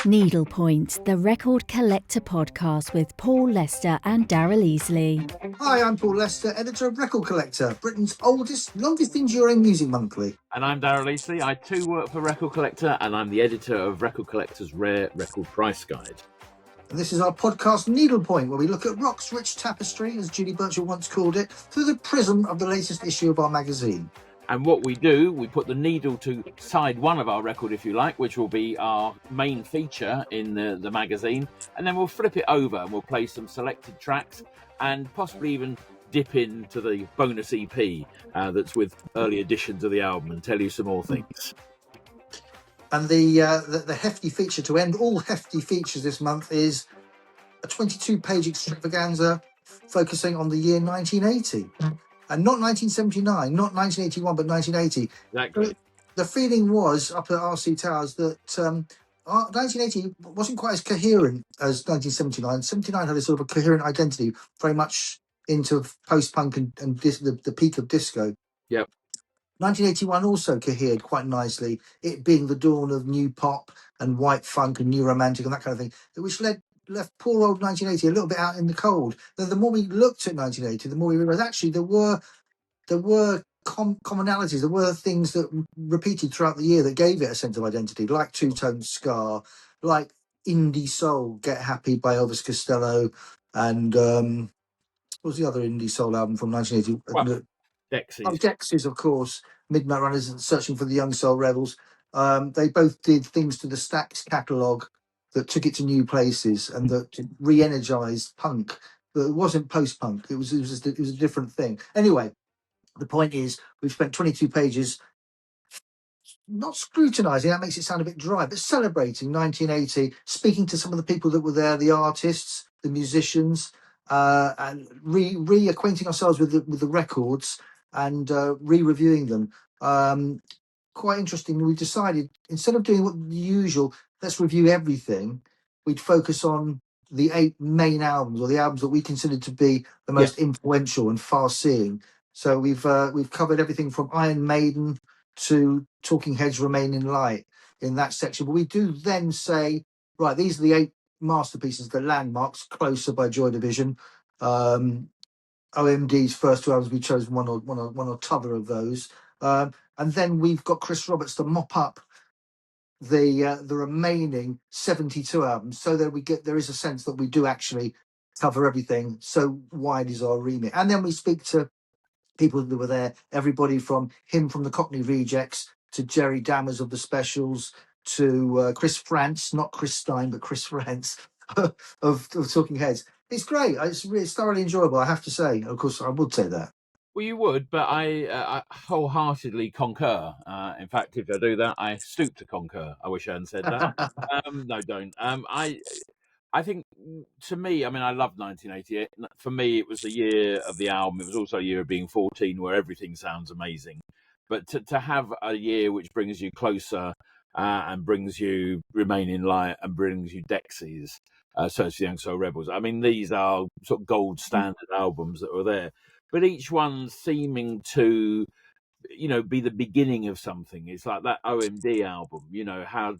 Needlepoint, the record collector podcast with Paul Lester and Daryl Easlea. Hi, I'm Paul Lester, editor of Record Collector, Britain's longest enduring music monthly. And I'm Daryl Easlea. I too work for Record Collector, and I'm the editor of Record Collector's Rare Record Price Guide. And this is our podcast Needlepoint, where we look at rock's rich tapestry, as Judy Burchill once called it, through the prism of the latest issue of our magazine. And what we do, we put the needle to side one of our record, if you like, which will be our main feature in the magazine. And then we'll flip it over and we'll play some selected tracks and possibly even dip into the bonus EP that's with early editions of the album and tell you some more things. And the hefty feature to end all hefty features this month is a 22-page extravaganza focusing on the year 1980. And not 1979, not 1981, but 1980. Exactly. The feeling was, up at RC Towers, that 1980 wasn't quite as coherent as 1979. 79 had a sort of a coherent identity, very much into post-punk and the peak of disco. Yep. 1981 also cohered quite nicely, it being the dawn of new pop and white funk and new romantic and that kind of thing, which left poor old 1980 a little bit out in the cold. The more we looked at 1980, the more we realised actually there were commonalities, there were things that repeated throughout the year that gave it a sense of identity, like two-tone ska, like indie soul, Get Happy by Elvis Costello, and what was the other indie soul album from 1980? Well, Dexys. Oh, Dexys, of course. Midnight Runners and Searching for the Young Soul Rebels. They both did things to the Stax catalogue that took it to new places and that re-energized punk. But it wasn't post-punk. It was a different thing. Anyway, the point is we've spent 22 pages not scrutinising, that makes it sound a bit dry, but celebrating 1980, speaking to some of the people that were there, the artists, the musicians, and reacquainting ourselves with the records and re-reviewing them. Quite interesting. We decided, instead of doing what the usual, let's review everything, we'd focus on the 8 main albums, or the albums that we considered to be the most influential and far-seeing. So we've covered everything from Iron Maiden to Talking Heads' Remain in Light in that section. But we do then say, right, these are the 8 masterpieces, the landmarks. Closer by Joy Division. OMD's first 2 albums, we chose one or t'other of those. And then we've got Chris Roberts to mop up the remaining 72 albums, so that there is a sense that we do actually cover everything. So wide is our remit. And then we speak to people that were there, everybody from him from the Cockney Rejects to Jerry Dammers of the Specials to Chris France, not Chris Stein, but Chris France of Talking Heads. It's great. It's thoroughly enjoyable, I have to say. Of course, I would say that. Well, you would, but I wholeheartedly concur. In fact, if I do that, I stoop to concur. I wish I hadn't said that. No, don't. I think, to me, I mean, I loved 1988. For me, it was the year of the album. It was also a year of being 14, where everything sounds amazing. But to have a year which brings you Closer and brings you Remain in Light and brings you Dexys, Search for the Young Soul Rebels, I mean, these are sort of gold standard albums that were there. But each one seeming to, be the beginning of something. It's like that OMD album, how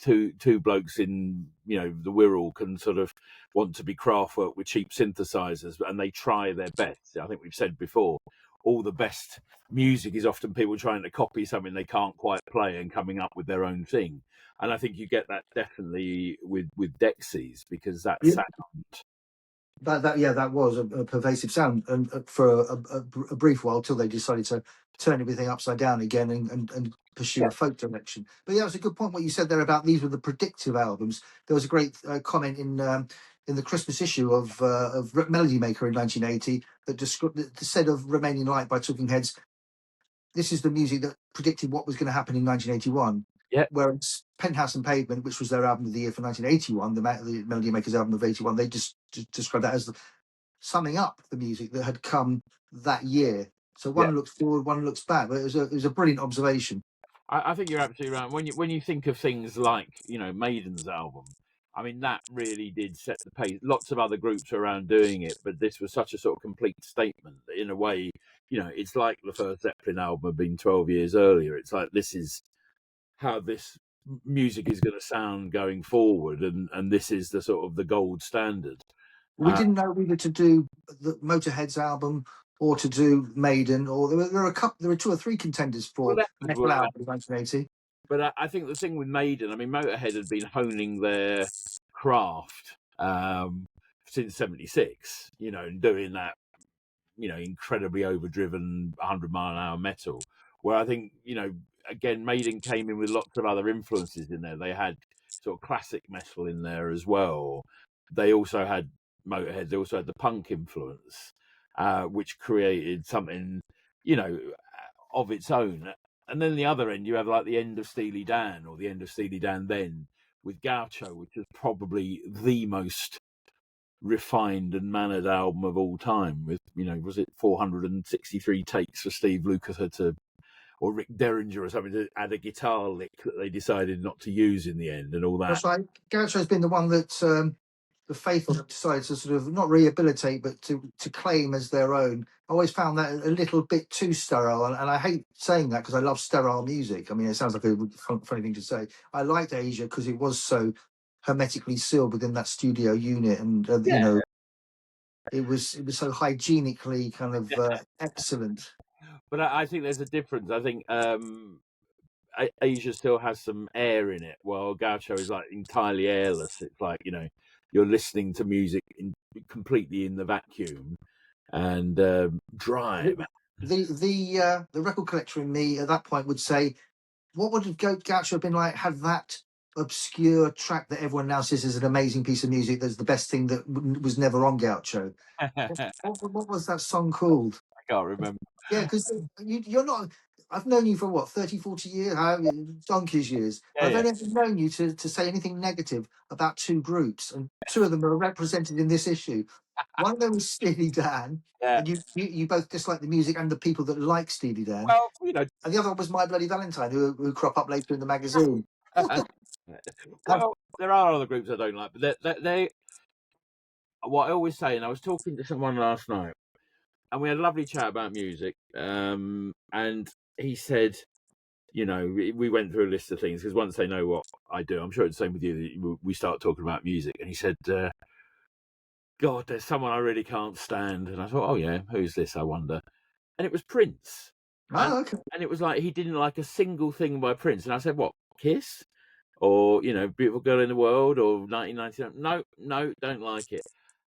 two blokes in, the Wirral can sort of want to be Kraftwerk with cheap synthesizers, and they try their best. I think we've said before, all the best music is often people trying to copy something they can't quite play and coming up with their own thing. And I think you get that definitely with Dexys, because that sound... That was a pervasive sound, and for a brief while, till they decided to turn everything upside down again and pursue a folk direction. But yeah, it was a good point what you said there about these were the predictive albums. There was a great comment in the Christmas issue of Melody Maker in 1980 that said of Remain in Light by Talking Heads, this is the music that predicted what was going to happen in 1981. Yeah. Whereas Penthouse and Pavement, which was their album of the year for 1981, the Melody Makers album of 81, they just described that as summing up the music that had come that year. So one looks forward, one looks back. But it was a brilliant observation. I think you're absolutely right. When you think of things like Maiden's album, I mean that really did set the pace. Lots of other groups were around doing it, but this was such a sort of complete statement that in a way, it's like the first Zeppelin album had been 12 years earlier. It's like this is how this music is going to sound going forward, and this is the sort of the gold standard. We didn't know whether to do the Motorhead's album or to do Maiden, or there were 2 or 3 contenders for metal album in 1980. But I think the thing with Maiden, I mean, Motorhead had been honing their craft since '76, and doing that, incredibly overdriven 100-mile-an-hour metal. Where I think, again, Maiden came in with lots of other influences in there. They had sort of classic metal in there as well. They also had Motorhead. They also had the punk influence, which created something, of its own. And then the other end, you have like the end of Steely Dan, or the end of Steely Dan then, with Gaucho, which is probably the most refined and mannered album of all time, with, was it 463 takes for Steve Lukather or Rick Derringer or something to add a guitar lick that they decided not to use in the end, and all that. That's right. Gaucho's been the one that the faithful have decided to sort of not rehabilitate, but to claim as their own. I always found that a little bit too sterile, and I hate saying that because I love sterile music. I mean, it sounds like a funny thing to say. I liked Asia because it was so hermetically sealed within that studio unit, and it was so hygienically kind of excellent. But I think there's a difference. I think Asia still has some air in it, while Gaucho is like entirely airless. It's like, you're listening to music completely in the vacuum and dry. The record collector in me at that point would say, what would Gaucho have been like had that obscure track that everyone now says is an amazing piece of music, that's the best thing that was never on Gaucho? What was that song called? I can't remember. Yeah, because you're not... I've known you for, what, 30, 40 years? Donkey's years. I've only ever known you to say anything negative about 2 groups, and 2 of them are represented in this issue. One of them was Steely Dan, and you both dislike the music and the people that like Steely Dan. Well, and the other one was My Bloody Valentine, who crop up later in the magazine. well, there are other groups I don't like, but they what I always say, and I was talking to someone last night, and we had a lovely chat about music, and he said, we went through a list of things, because once they know what I do, I'm sure it's the same with you, we start talking about music, and he said, God, there's someone I really can't stand. And I thought, oh yeah, who's this, I wonder? And it was Prince. Okay. And it was like, he didn't like a single thing by Prince. And I said, what, Kiss? Or, Beautiful Girl in the World, or 1999? No, don't like it.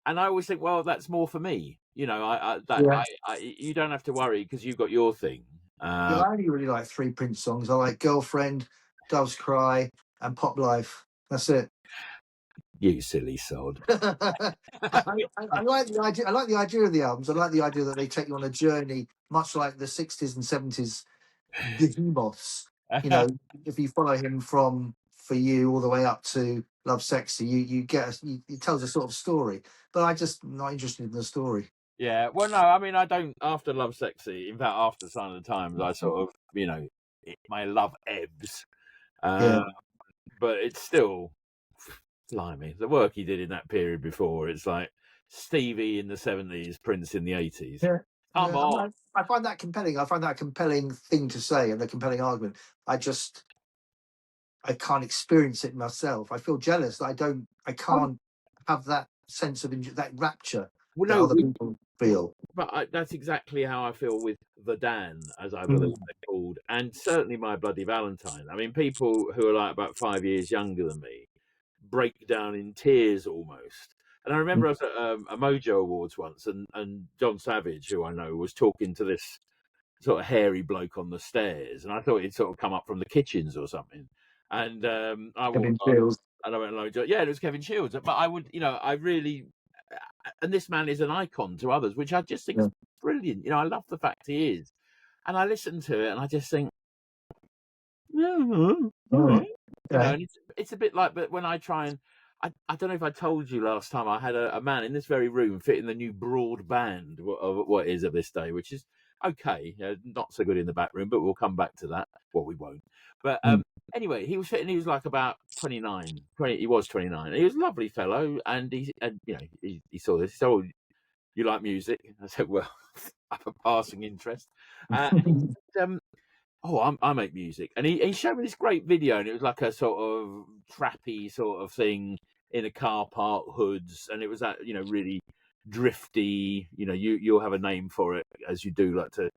And I always think, well, that's more for me. You don't have to worry, because you've got your thing. I only really like 3 Prince songs. I like Girlfriend, Doves Cry, and Pop Life. That's it. You silly sod. I like the idea. I like the idea of the albums. I like the idea that they take you on a journey, much like the 60s and 70s behemoths. If you follow him from For You all the way up to Love Sexy, you get it tells a sort of story. But I'm just not interested in the story. Yeah, well, no, I mean, I don't. After Love Sexy, in fact, after Sign of the Times, I sort of, my love ebbs. But it's still, blimey, the work he did in that period before. It's like Stevie in the 70s, Prince in the 80s. Yeah. Come on. I find that compelling. I find that a compelling thing to say, and a compelling argument. I can't experience it myself. I feel jealous that I can't have that sense of that rapture that other people feel. But that's exactly how I feel with the Dan, as I believe they're called, and certainly My Bloody Valentine. I mean, people who are like about 5 years younger than me break down in tears almost. And I remember I was at a Mojo Awards once, and John Savage, who I know, was talking to this sort of hairy bloke on the stairs, and I thought he'd sort of come up from the kitchens or something. And I walked on, and I went, yeah, it was Kevin Shields. But I would, I really, and this man is an icon to others, which I just think is brilliant. I love the fact he is. And I listen to it, and I just think, all right. And it's a bit like, but when I try and, I don't know if I told you last time, I had a man in this very room fitting the new broadband of what is of this day, which is okay, not so good in the back room, but we'll come back to that. Well, we won't. But anyway, he was fitting. He was like about 29. He was 29. He was a lovely fellow, and he saw this. He said, "Oh, you like music?" I said, "Well, I have a passing interest." oh, I make music. And he showed me this great video, and it was like a sort of trappy sort of thing in a car park, hoods, and it was that, really drifty, you'll have a name for it, as you do like to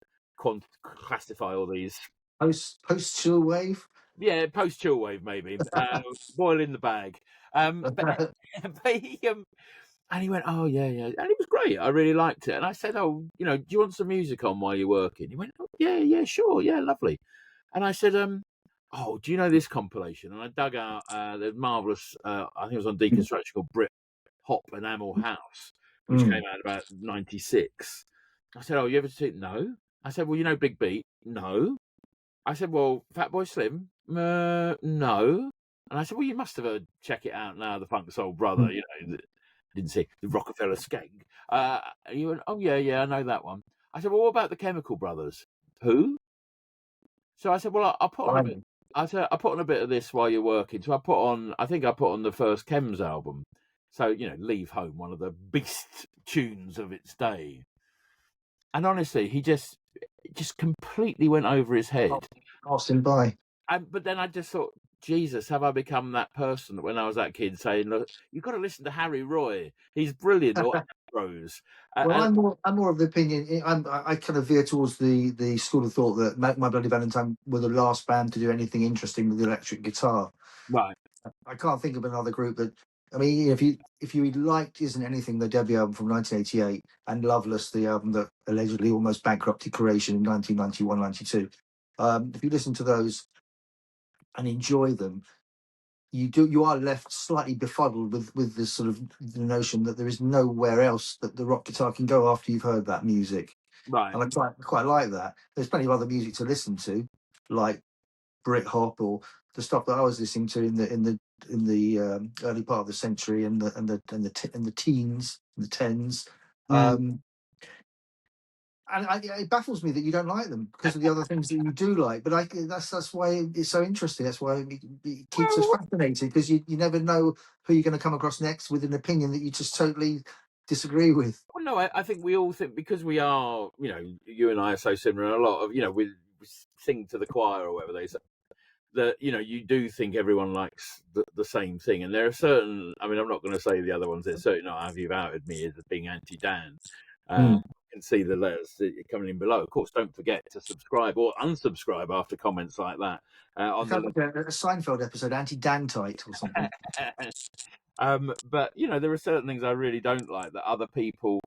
classify all these. Post chill wave. Yeah, post chill wave maybe. Boil in the bag. But and he went, oh yeah, and it was great. I really liked it. And I said, oh, do you want some music on while you're working? He went, oh, yeah, sure, yeah, lovely. And I said, oh, do you know this compilation? And I dug out the marvelous, I think it was on Deconstruction, called Brit Hop and Amel House, which came out about 96. I said, oh, you ever see it? No. I said, well, you know Big Beat? No. I said, well, Fatboy Slim? No. And I said, well, you must have heard Check It Out Now, the Funk Soul Brother, didn't see the Rockefeller Skeg. And you went, oh, yeah, I know that one. I said, well, what about the Chemical Brothers? Who? So I said, well, I'll put on a bit. I said, I put on a bit of this while you're working. So I put on the first Chems album. So, Leave Home, one of the beast tunes of its day. And honestly, he just completely went over his head. Passing by. But then I just thought, Jesus, have I become that person that when I was that kid saying, look, you've got to listen to Harry Roy. He's brilliant. Or Rose. Well, I'm more of the opinion. I kind of veer towards the school of thought that My Bloody Valentine were the last band to do anything interesting with the electric guitar. Right. I can't think of another group that. I mean, if you liked Isn't Anything, the debut album from 1988, and Loveless, the album that allegedly almost bankrupted Creation in 1991-92, if you listen to those and enjoy them, you are left slightly befuddled with this sort of the notion that there is nowhere else that the rock guitar can go after you've heard that music. Right. And I quite like that. There's plenty of other music to listen to, like Britpop or the stuff that I was listening to in the early part of the century and the teens, the tens. And it baffles me that you don't like them because of the other things that you do like. But that's why it's so interesting. That's why it keeps us fascinated, because you never know who you're going to come across next with an opinion that you just totally disagree with. Well, no, I think we all think, because we are, you and I are so similar. A lot of, we sing to the choir or whatever they say. That you do think everyone likes the same thing, and there are certain. I mean, I'm not going to say the other ones. There's certainly not. Have you outed me as being anti-Dan? You can see the letters coming in below. Of course, don't forget to subscribe or unsubscribe after comments like that. On a Seinfeld episode, anti-Dan-tite or something. But there are certain things I really don't like that other people.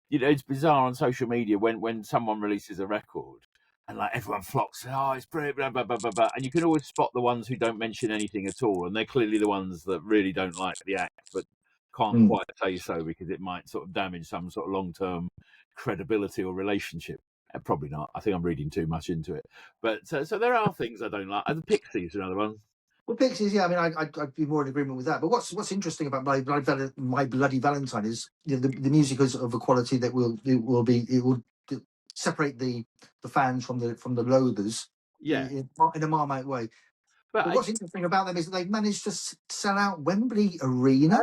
It's bizarre on social media when someone releases a record. And like everyone flocks, oh, it's brilliant, blah, blah, blah, blah, blah. And you can always spot the ones who don't mention anything at all. And they're clearly the ones that really don't like the act, but can't quite say so because it might sort of damage some sort of long-term credibility or relationship. Probably not. I think I'm reading too much into it. But so there are things I don't like. And the Pixies are another one. Well, Pixies, yeah. I mean, I'd be more in agreement with that. But what's interesting about My Bloody Valentine is the music is of a quality that will separate the fans from the loathers, in a Marmite way. But what's interesting about them is that they've managed to sell out Wembley Arena.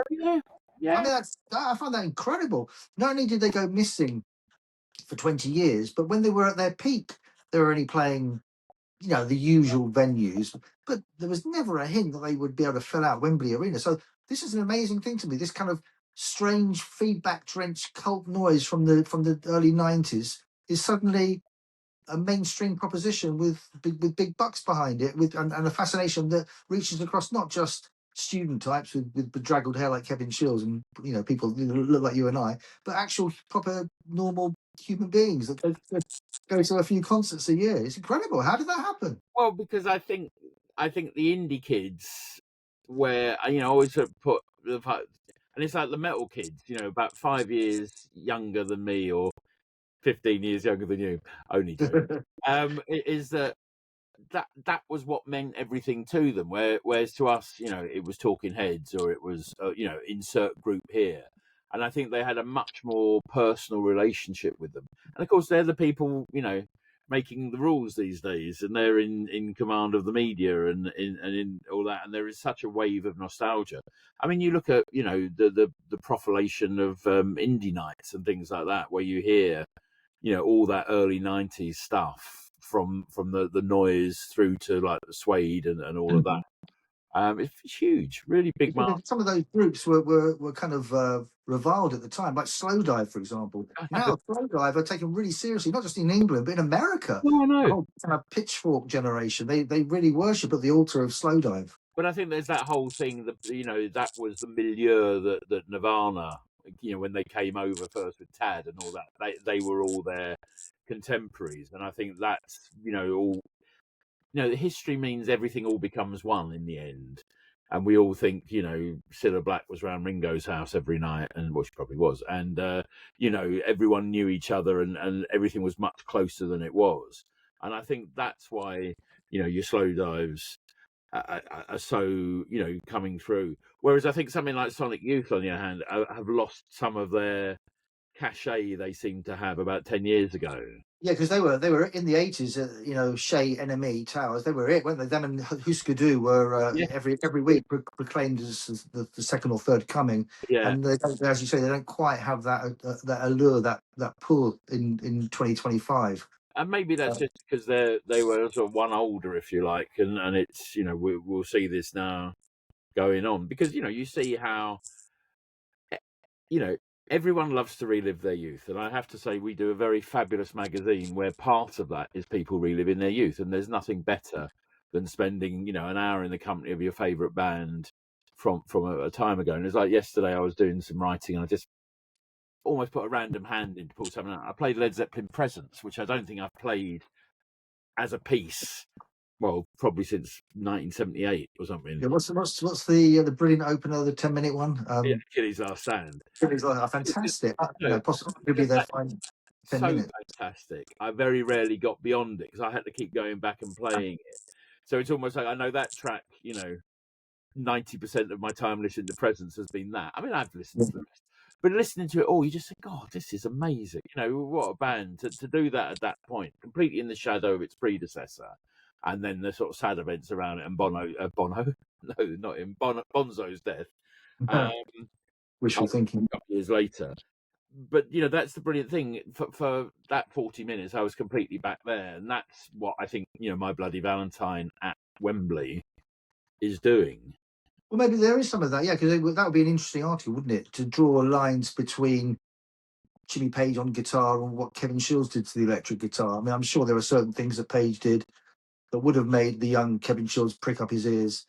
Yeah. I mean, I find that incredible. Not only did they go missing for 20 years, but when they were at their peak, they were only playing, the usual venues. But there was never a hint that they would be able to fill out Wembley Arena. So this is an amazing thing to me. This kind of strange feedback-drenched cult noise from the early 90s is suddenly a mainstream proposition with big bucks behind it, and a fascination that reaches across not just student types with bedraggled hair like Kevin Shields and people who look like you and I, but actual proper normal human beings that go to a few concerts a year. It's incredible. How did that happen? Well, because I think the indie kids, where I always sort of put the fact, and it's like the metal kids, about 5 years younger than me or 15 years younger than you, only joking. Is that was what meant everything to them, whereas to us, it was Talking Heads or it was insert group here, and I think they had a much more personal relationship with them. And of course they're the people making the rules these days, and they're in command of the media and in all that, and there is such a wave of nostalgia. I mean, you look at the profilation of indie nights and things like that, where you hear all that early 90s stuff from the noise through to like the suede and all of that. It's huge, really big market. Some of those groups were kind of reviled at the time, like Slowdive, for example. Now Slowdive are taken really seriously, not just in England but in America. No, I know. The whole kind of pitchfork generation, they really worship at the altar of Slowdive. But I think there's that whole thing that that was the milieu that Nirvana, when they came over first with Tad and all that, they were all their contemporaries, and I think that's all. History means everything all becomes one in the end. And we all think, Cilla Black was around Ringo's house every night, and she probably was. And, everyone knew each other and everything was much closer than it was. And I think that's why, your slow dives are so, coming through. Whereas I think something like Sonic Youth, on the other hand, have lost some of their cachet they seemed to have about 10 years ago. Yeah, because they were in the 80s, Shea, NME, Towers, they were it, weren't they? Them and Husker Du were every week proclaimed as the second or third coming. Yeah. And as you say, they don't quite have that allure, that pull in 2025. And maybe that's just because they were sort of one older, if you like, and it's we'll see this now going on, because you see how everyone loves to relive their youth, and I have to say we do a very fabulous magazine where part of that is people reliving their youth, and there's nothing better than spending an hour in the company of your favourite band from a time ago. And it's like yesterday I was doing some writing and I just almost put a random hand in to pull something out. I played Led Zeppelin Presence, which I don't think I've played as a piece, well, probably since 1978 or something. Yeah, what's the brilliant opener, the 10-minute one? Achilles' Last Stand. Achilles' Last, fantastic. Possibly be their 10 minutes. Fantastic. I very rarely got beyond it because I had to keep going back and playing it. So it's almost like I know that track, 90% of my time listening to Presence has been that. I mean, I've listened to the rest. But listening to it all, you just think, God, this is amazing. What a band to do that at that point, completely in the shadow of its predecessor. And then the sort of sad events around it, and Bono, no, not him, Bonzo's death. Wishful thinking. A couple years later. But, that's the brilliant thing. For that 40 minutes, I was completely back there. And that's what I think, My Bloody Valentine at Wembley is doing. Well, maybe there is some of that, yeah, because that would be an interesting article, wouldn't it? To draw lines between Jimmy Page on guitar and what Kevin Shields did to the electric guitar. I mean, I'm sure there are certain things that Page did that would have made the young Kevin Shields prick up his ears.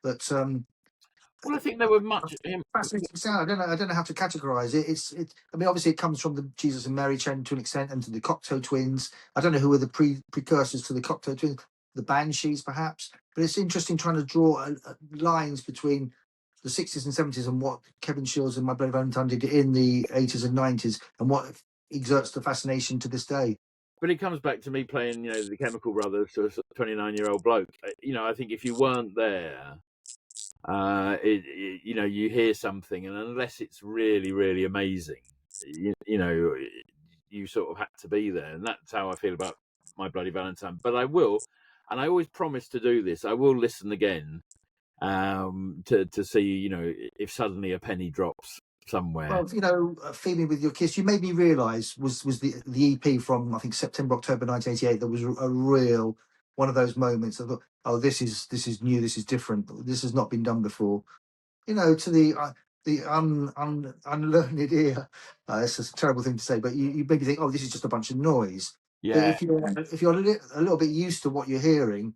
But well, I think there were much fascinating sound. I don't know how to categorize it. I mean, obviously, it comes from the Jesus and Mary chain to an extent, and to the Cocteau Twins. I don't know who were the precursors to the Cocteau Twins. The Banshees, perhaps, but it's interesting trying to draw lines between the 60s and 70s and what Kevin Shields and My Bloody Valentine did in the 80s and 90s, and what exerts the fascination to this day. But it comes back to me playing, the Chemical Brothers to a 29-year-old bloke. I think if you weren't there, you hear something, and unless it's really, really amazing, you sort of had to be there, and that's how I feel about My Bloody Valentine. But I will. And I always promise to do this. I will listen again to see, if suddenly a penny drops somewhere. Well, Feed Me With Your Kiss, you made me realise was the EP from, I think, September, October 1988. That was a real one of those moments. I thought, oh, this is new, this is different. This has not been done before. To the unlearned ear, it's a terrible thing to say, but you maybe think, oh, this is just a bunch of noise. Yeah. But if you're a little bit used to what you're hearing,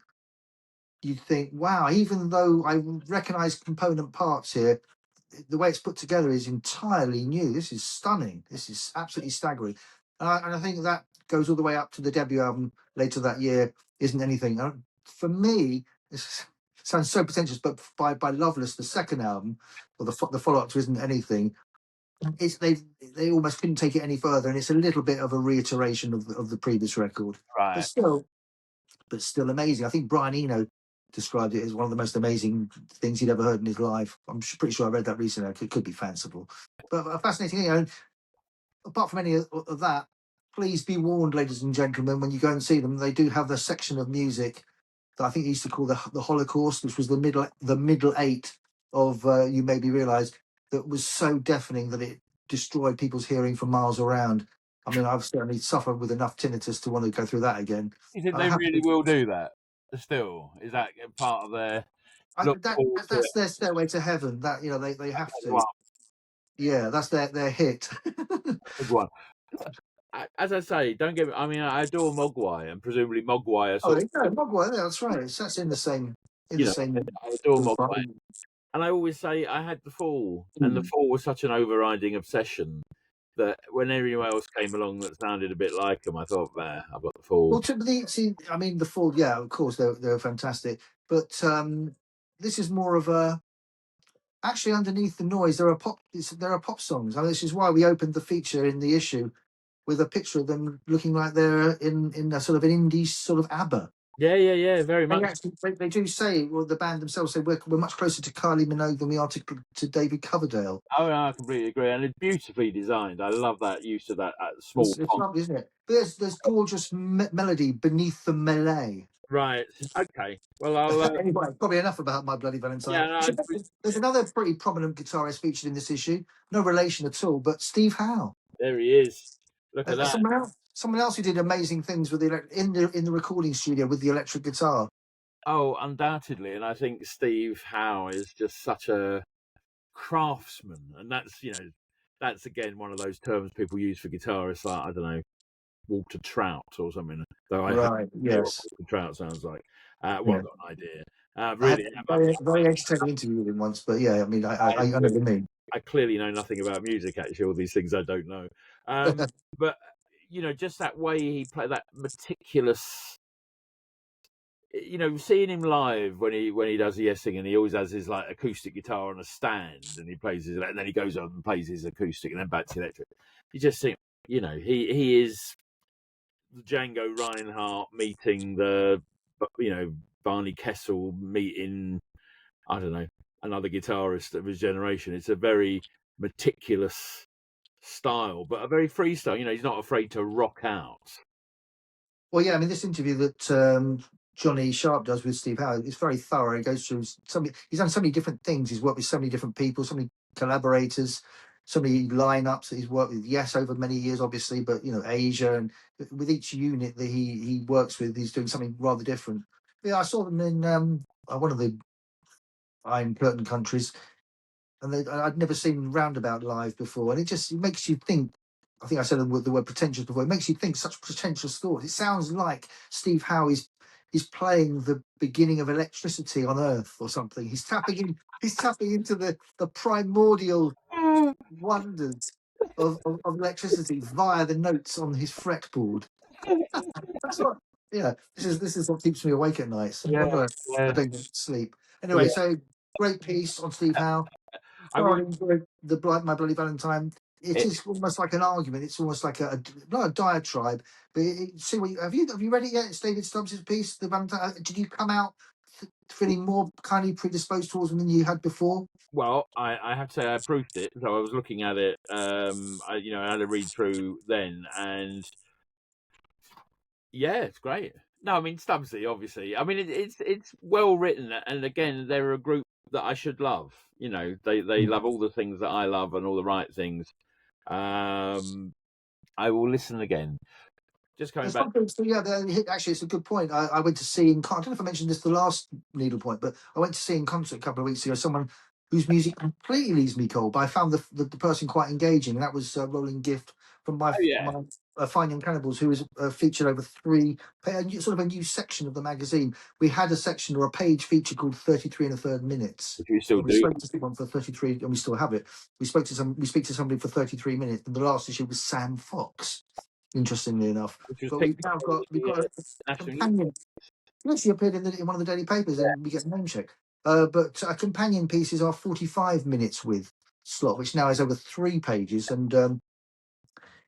you'd think, wow, even though I recognise component parts here, the way it's put together is entirely new. This is stunning. This is absolutely staggering. And I think that goes all the way up to the debut album later that year, Isn't Anything. For me, this sounds so pretentious, but by Loveless, the second album, or the follow-up to Isn't Anything, they almost couldn't take it any further, and it's a little bit of a reiteration of the previous record, right? But still amazing. I think Brian Eno described it as one of the most amazing things he'd ever heard in his life. I'm pretty sure I read that recently. It could be fanciful, but a fascinating thing. Apart from any of that, please be warned, ladies and gentlemen, when you go and see them, they do have the section of music that I think they used to call the Holocaust, which was the middle eight of You Made Me Realise, that was so deafening that it destroyed people's hearing for miles around. I mean, I've certainly suffered with enough tinnitus to want to go through that again. You think I they have really to, will do that? Still, is that part of their look forward to that's their stairway to heaven. That they have it? to. Yeah, that's their hit. Big one. As I say, don't get me. I mean, I adore Mogwai, and presumably Mogwai are Oh, sort of, no, Mogwai, yeah, that's right. That's in the same you know, I adore Mogwai, and I always say I had the Fall, and the Fall was such an overriding obsession that when anyone else came along that sounded a bit like them, I thought, "There, I've got the Fall." Well, I mean, the Fall, yeah, of course, they're fantastic, but this is more of a. Actually, underneath the noise, there are pop songs. I mean, this is why we opened the feature in the issue with a picture of them looking like they're in a sort of an indie sort of ABBA. Yeah, very much. They do say, well, the band themselves say we're much closer to Kylie Minogue than we are to David Coverdale. Oh, no, I completely agree, and it's beautifully designed. I love that use of that small It's font. lovely, isn't it? But there's gorgeous melody beneath the melee. Right. Okay. Well, I'll. Anyway, probably enough about My Bloody Valentine. Yeah. No, There's another pretty prominent guitarist featured in this issue. No relation at all, but Steve Howe. there he is. Look at that. Someone else who did amazing things with in the recording studio with the electric guitar. Oh, undoubtedly, and I think Steve Howe is just such a craftsman, and that's again one of those terms people use for guitarists, like I don't know, Walter Trout or something. Though I have Right. no idea what Yes. Walter Trout sounds like. Yeah. I've got an idea. I Really, had a very entertaining interview with him once, but yeah, I mean, I know what you mean. I clearly know nothing about music. Actually, all these things I don't know. But just that way he played, that meticulous. Seeing him live when he does the Yes and he always has his like acoustic guitar on a stand and he plays his, and then he goes on and plays his acoustic and then back to electric. You just think, he is the Django Reinhardt meeting the, Barney Kessel meeting, I don't know, another guitarist of his generation. It's a very meticulous style, but a very free style. He's not afraid to rock out. Well, yeah, I mean, this interview that Johnny Sharp does with Steve Howe is very thorough. He goes through he's done so many different things. He's worked with so many different people, so many collaborators, so many lineups that he's worked with. Yes, over many years, obviously, but Asia, and with each unit that he works with, he's doing something rather different. Yeah, I saw them in one of the Iron Curtain countries, and I'd never seen Roundabout live before, and it makes you think. I think I said the word pretentious before. It makes you think such pretentious thoughts. It sounds like Steve Howe is playing the beginning of electricity on Earth or something. He's tapping into the primordial wonders of electricity via the notes on his fretboard. That's what. Yeah, this is what keeps me awake at night. So Yeah, I don't get sleep. Anyway, so great piece on Steve Howe. I would. My Bloody Valentine. It is almost like an argument. It's almost like not a diatribe. But see, have you read it yet? It's David Stubbs' piece, The Valentine. Did you come out feeling more kindly predisposed towards them than you had before? Well, I have to say I proofed it, so I was looking at it. I had a read through then, and yeah, it's great. No, I mean Stubbsy, obviously. I mean it's well written, and again, they're a group that I should love. They love all the things that I love and all the right things. I will listen again. Just coming back. Actually, it's a good point. I went to see I don't know if I mentioned this the last Needlepoint, but I went to see in concert a couple of weeks ago someone whose music completely leaves me cold. But I found the person quite engaging, and that was Roland Gift from my Fine Young Cannibals, who was featured over sort of a new section of the magazine. We had a section or a page feature called 33 1/3 minutes. Which we still do. We spoke to someone for 33, and we still have it. We speak to somebody for 33 minutes, and the last issue was Sam Fox. Interestingly enough, but we've got a companion. He actually appeared in one of the daily papers, and we get a name check. But a companion piece is our 45 minutes with slot, which now is over 3 pages. And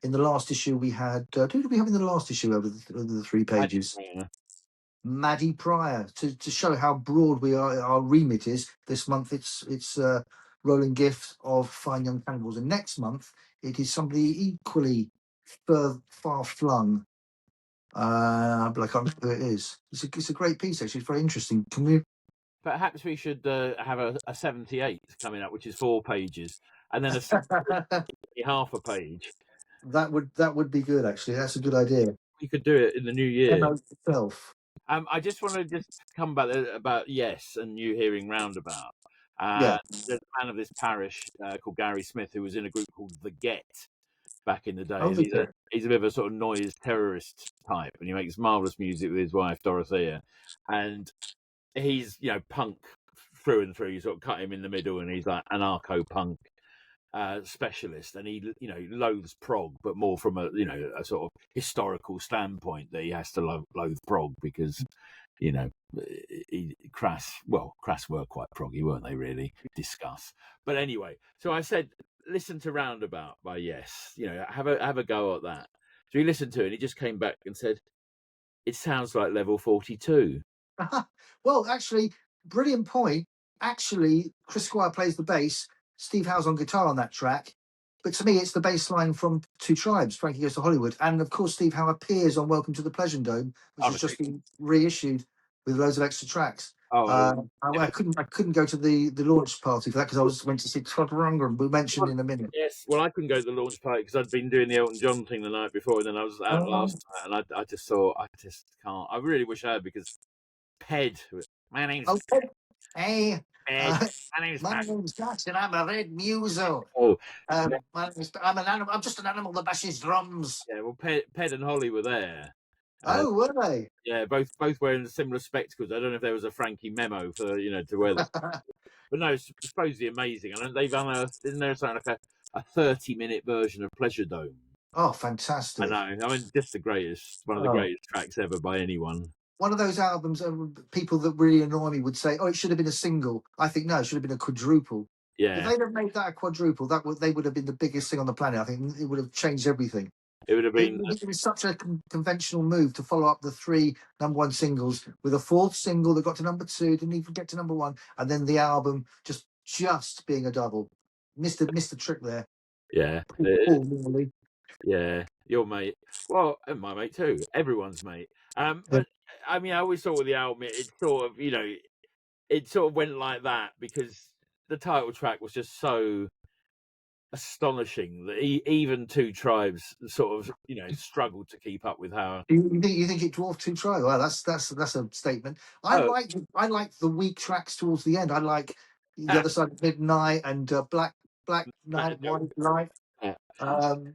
in the last issue, we had who did we have in the last issue over the 3 pages? Maddie Pryor, to show how broad our remit is. This month, it's Roland Gift of Fine Young Cannibals, and next month it is somebody equally far flung. But I can't remember who it is. It's a great piece, actually. It's very interesting. Can we? Perhaps we should have a 78 coming up, which is 4 pages, and then a half a page. That would be good, actually. That's a good idea. We could do it in the new year. Demo itself. I just want to come back about Yes and you hearing Roundabout. Yeah. There's a man of this parish called Gary Smith who was in a group called The Get back in the day. Oh, And he's a bit of a sort of noise terrorist type, and he makes marvelous music with his wife Dorothea. And he's punk through and through. You sort of cut him in the middle, and he's like anarcho punk specialist, and he loathes prog, but more from a sort of historical standpoint, that he has to loathe prog because Crass were quite proggy, weren't they? Really discuss. But anyway, so I said, listen to Roundabout by Yes. Have a go at that. So he listened to it, and he just came back and said, it sounds like Level 42. Well, actually, brilliant point. Actually, Chris Squire plays the bass. Steve Howe's on guitar on that track. But to me, it's the bass line from Two Tribes, Frankie Goes to Hollywood. And, of course, Steve Howe appears on Welcome to the Pleasure Dome, which has just been reissued with loads of extra tracks. I couldn't go to the launch party for that because I went to see Todd Rundgren, we'll mention in a minute. Yes, well, I couldn't go to the launch party because I'd been doing the Elton John thing the night before, and then I was out last night, and I just thought, I just can't. I really wish I had, because Ped, my name's Ped. Hey, Ped. My name's Patch, and I'm a red muso. I'm an animal. I'm just an animal that bashes drums. Yeah, well, Ped and Holly were there. Were they? Yeah, both wearing similar spectacles. I don't know if there was a Frankie memo for to wear them. But no, it's supposedly amazing. And they've unearthed, isn't there something like a 30-minute version of Pleasure Dome? Oh, fantastic. I know. I mean, just one of the greatest tracks ever by anyone. One of those albums, people that really annoy me would say, oh, it should have been a single. I think, no, it should have been a quadruple. Yeah. If they'd have made that a quadruple, they would have been the biggest thing on the planet. I think it would have changed everything. It would have been. It was such a conventional move to follow up the 3 number 1 singles with a 4th single that got to number 2, didn't even get to number 1, and then the album just being a double. Missed the trick there. Yeah. Really. Yeah, your mate. Well, and my mate too. Everyone's mate. But I mean, I always thought with the album, it sort of went like that because the title track was just so astonishing that even Two Tribes sort of struggled to keep up with how. You think it dwarfed Two Tribes? Well, that's a statement. I like the weak tracks towards the end. I like The Other Side of Midnight and Black Night, White Light. And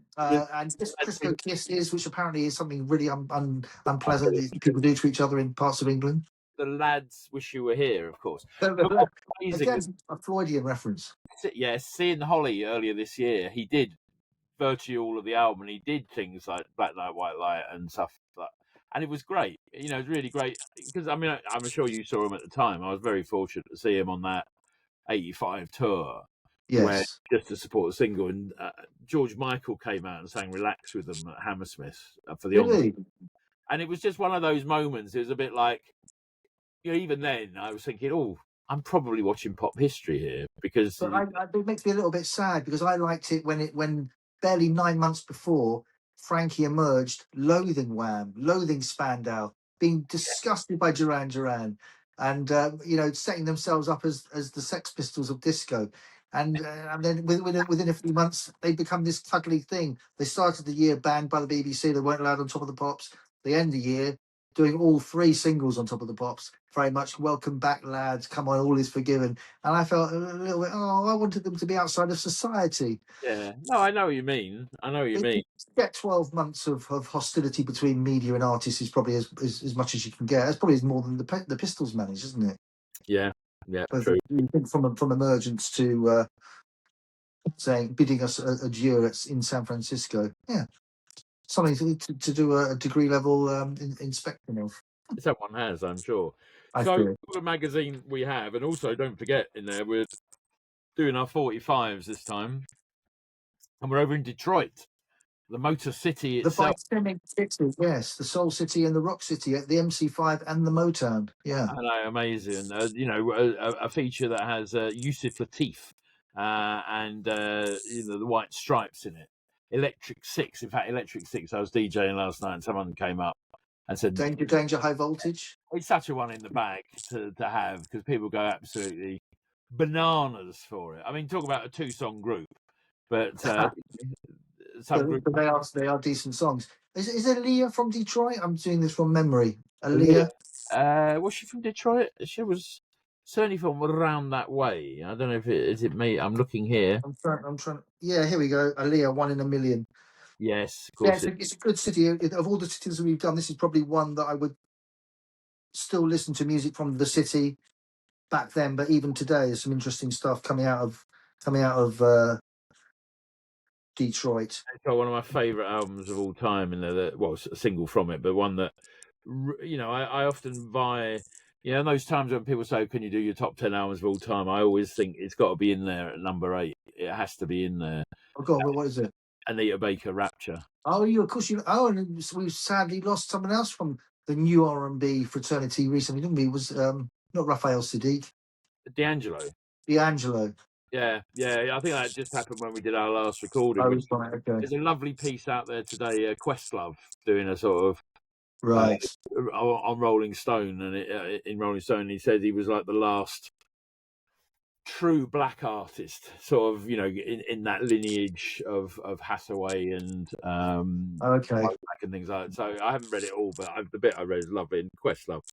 just Crisco Kisses, which apparently is something really unpleasant that people do to each other in parts of England. The Lads Wish You Were Here, of course. Again, a Freudian reference. Yeah, seeing Holly earlier this year, he did virtually all of the album, and he did things like Black Night, White Light and stuff like that. And it was great. It was really great because, I mean, I'm sure you saw him at the time. I was very fortunate to see him on that 85 tour. Yes. Where, just to support the single, and George Michael came out and sang "Relax" with them at Hammersmith for the really? And it was just one of those moments. It was a bit like, even then I was thinking, oh, I'm probably watching pop history here, because it makes me a little bit sad because I liked it when barely 9 months before Frankie emerged, loathing Wham, loathing Spandau, being disgusted by Duran Duran, and setting themselves up as the Sex Pistols of disco. And then within a few months, they become this cuddly thing. They started the year banned by the BBC. They weren't allowed on Top of the Pops. They end the year doing all 3 singles on Top of the Pops. Very much welcome back, lads. Come on, all is forgiven. And I felt a little bit, I wanted them to be outside of society. Yeah, no, I know what you mean. Get 12 months of hostility between media and artists is probably as much as you can get. That's probably more than the Pistols managed, isn't it? Yeah, true. From emergence to bidding us adieu in San Francisco. Yeah, something to do a degree level inspection of. Someone has, I'm sure. So the magazine we have, and also don't forget, in there we're doing our 45s this time, and we're over in Detroit, the Motor City itself. The Bicenic City, yes, the Soul City and the Rock City, the MC5 and the Motown. Yeah, I know, amazing. A feature that has Yusuf Lateef and the White Stripes in it. Electric Six. In fact, Electric Six. I was DJing last night, and someone came up and said, "Danger, high voltage." It's such a one in the bag to have, because people go absolutely bananas for it. I mean, talk about a 2-song group, but some group. But they are decent songs. Is Aaliyah from Detroit? I'm doing this from memory. Aaliyah. Was she from Detroit? She was certainly from around that way. I don't know if is it me. I'm looking here. I'm trying. Yeah, here we go. Aaliyah, 1 in a Million. Yes, of Yeah, course. it's a good city. Of all the cities that we've done, this is probably one that I would still listen to music from the city back then. But even today, there's some interesting stuff coming out of Detroit. It's got one of my favourite albums of all time, and well, a single from it, but one that I often buy. Those times when people say, "Can you do your top 10 albums of all time?" I always think it's got to be in there at number 8. It has to be in there. Oh God, what is it? Anita Baker, Rapture. Oh, of course you. Oh, and we've sadly lost someone else from the new R&B fraternity recently, didn't we? It was not Raphael Sadiq. D'Angelo. Yeah, I think that just happened when we did our last recording. oh, right, okay. There's a lovely piece out there today, Questlove doing a sort of right on Rolling Stone, and in Rolling Stone he said he was like the last true black artist, sort of in that lineage of Hathaway and okay. and things like that. So I haven't read it all, but the bit I read is lovely. And Questlove